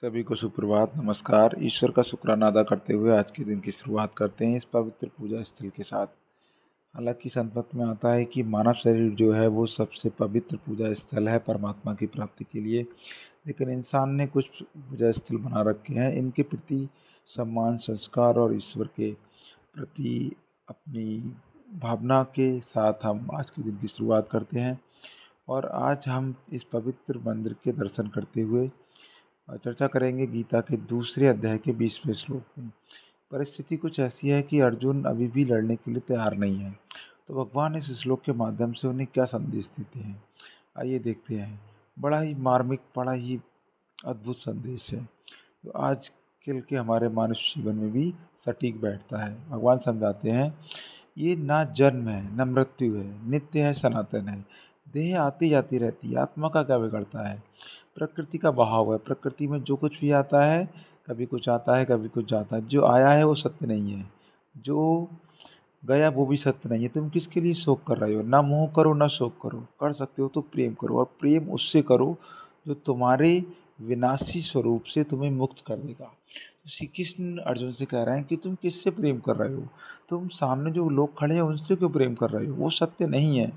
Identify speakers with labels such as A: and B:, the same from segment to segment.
A: सभी को सुप्रभात, नमस्कार। ईश्वर का शुक्राना अदा करते हुए आज के दिन की शुरुआत करते हैं इस पवित्र पूजा स्थल के साथ। हालांकि संत में आता है कि मानव शरीर जो है वो सबसे पवित्र पूजा स्थल है परमात्मा की प्राप्ति के लिए, लेकिन इंसान ने कुछ पूजा स्थल बना रखे हैं। इनके प्रति सम्मान, संस्कार और ईश्वर के प्रति अपनी भावना के साथ हम आज के दिन की शुरुआत करते हैं। और आज हम इस पवित्र मंदिर के दर्शन करते हुए चर्चा करेंगे गीता के दूसरे अध्याय के 20वें श्लोक में। परिस्थिति कुछ ऐसी है कि अर्जुन अभी भी लड़ने के लिए तैयार नहीं है, तो भगवान इस श्लोक के माध्यम से उन्हें क्या संदेश देते हैं, आइए देखते हैं। बड़ा ही मार्मिक, बड़ा ही अद्भुत संदेश है जो आज कल के हमारे मानव जीवन में भी सटीक बैठता है। भगवान समझाते हैं, ये ना जन्म है न मृत्यु है, नित्य है, सनातन है। देह आती जाती रहती है, आत्मा का क्या बिगड़ता है। प्रकृति का बहाव है, प्रकृति में जो कुछ भी आता है, कभी कुछ आता है कभी कुछ जाता है। जो आया है वो सत्य नहीं है, जो गया वो भी सत्य नहीं है। तुम किसके लिए शोक कर रहे हो? ना मोह करो ना शोक करो, कर सकते हो तो प्रेम करो, और प्रेम उससे करो जो तुम्हारे विनाशी स्वरूप से तुम्हें मुक्त कर देगा। तो श्री कृष्ण अर्जुन से कह रहे हैं कि तुम किससे प्रेम कर रहे हो? तुम सामने जो लोग खड़े हैं उनसे क्यों प्रेम कर रहे हो? वो सत्य नहीं है,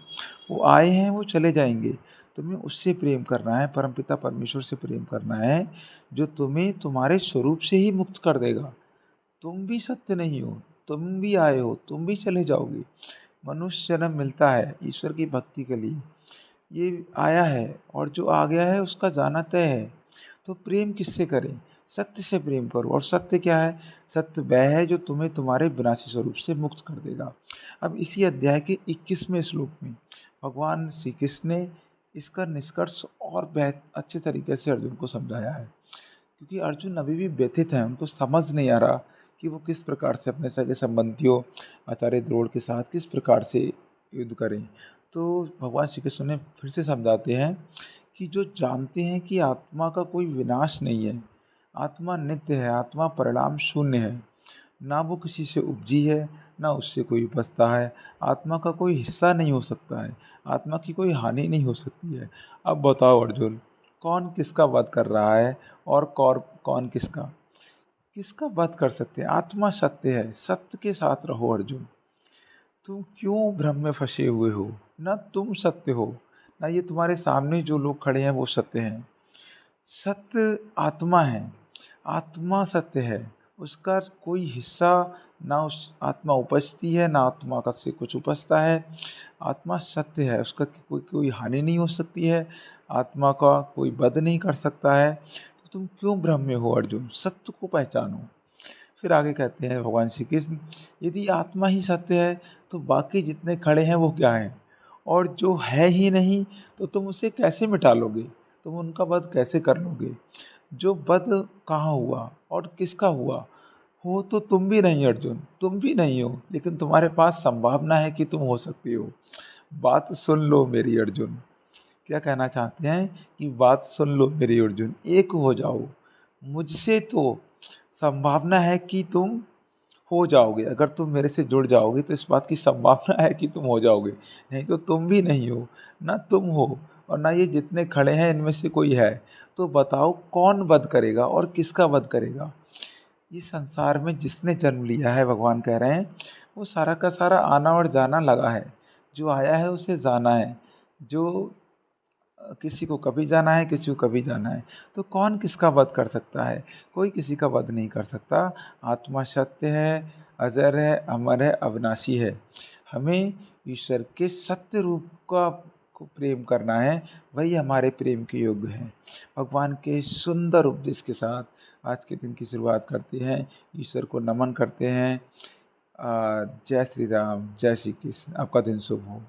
A: वो आए हैं वो चले जाएंगे। तुम्हें उससे प्रेम करना है, परमपिता परमेश्वर से प्रेम करना है जो तुम्हें तुम्हारे स्वरूप से ही मुक्त कर देगा। तुम भी सत्य नहीं हो, तुम भी आए हो, तुम भी चले जाओगे। मनुष्य जन्म मिलता है ईश्वर की भक्ति के लिए, ये आया है, और जो आ गया है उसका जाना तय है। तो प्रेम किससे करें? सत्य से प्रेम करो। और सत्य क्या है? सत्य वह है जो तुम्हें तुम्हारे विनाशी स्वरूप से मुक्त कर देगा। अब इसी अध्याय के 21वें श्लोक में भगवान श्री कृष्ण ने इसका निष्कर्ष और अच्छे तरीके से अर्जुन को समझाया है, क्योंकि अर्जुन अभी भी व्यथित हैं, उनको समझ नहीं आ रहा कि वो किस प्रकार से अपने सगे संबंधियों आचार्य द्रोण के साथ किस प्रकार से युद्ध करें। तो भगवान श्री कृष्ण ने फिर से समझाते हैं कि जो जानते हैं कि आत्मा का कोई विनाश नहीं है, आत्मा नित्य है, आत्मा परिणाम शून्य है, ना वो किसी से उपजी है ना उससे कोई उपजता है, आत्मा का कोई हिस्सा नहीं हो सकता है, आत्मा की कोई हानि नहीं हो सकती है। अब बताओ अर्जुन, कौन किसका वध कर रहा है और कौन किसका? किसका वध कर सकते हैं? आत्मा सत्य है, सत्य के साथ रहो अर्जुन। तुम क्यों भ्रम में फंसे हुए हो? ना तुम सत्य हो, ना ये तुम्हारे सामने जो लोग खड़े हैं वो सत्य हैं। सत्य आत्मा है, आत्मा सत्य है, उसका कोई हिस्सा ना उस आत्मा उपजती है ना आत्मा का से कुछ उपजता है। आत्मा सत्य है, उसका कोई कोई हानि नहीं हो सकती है, आत्मा का कोई वध नहीं कर सकता है। तो तुम क्यों भ्रम में हो अर्जुन? सत्य को पहचानो। फिर आगे कहते हैं भगवान श्री कृष्ण, यदि आत्मा ही सत्य है तो बाकी जितने खड़े हैं वो क्या हैं? और जो है ही नहीं तो तुम उसे कैसे मिटा लोगे? तुम उनका वध कैसे कर लोगे? जो वध कहाँ हुआ और किसका हुआ? हो तो तुम भी नहीं अर्जुन, तुम भी नहीं हो, लेकिन तुम्हारे पास संभावना है कि तुम हो सकते हो। बात सुन लो मेरी अर्जुन। क्या कहना चाहते हैं कि बात सुन लो मेरी अर्जुन, एक हो जाओ। मुझसे तो संभावना है कि तुम हो जाओगे, अगर तुम मेरे से जुड़ जाओगे तो इस बात की संभावना है कि तुम हो जाओगे, नहीं तो तुम भी नहीं हो। ना तुम हो और ना ये जितने खड़े हैं इनमें से कोई है। तो बताओ कौन वध करेगा और किसका वध करेगा? इस संसार में जिसने जन्म लिया है, भगवान कह रहे हैं, वो सारा का सारा आना और जाना लगा है। जो आया है उसे जाना है, जो किसी को कभी जाना है, किसी को कभी जाना है। तो कौन किसका वध कर सकता है? कोई किसी का वध नहीं कर सकता। आत्मा सत्य है, अजर है, अमर है, अविनाशी है। हमें ईश्वर के सत्य रूप का को प्रेम करना है, वही हमारे प्रेम के योग्य है। भगवान के सुंदर उपदेश के साथ आज के दिन की शुरुआत करते हैं, ईश्वर को नमन करते हैं। जय श्री राम, जय श्री कृष्ण। आपका दिन शुभ हो।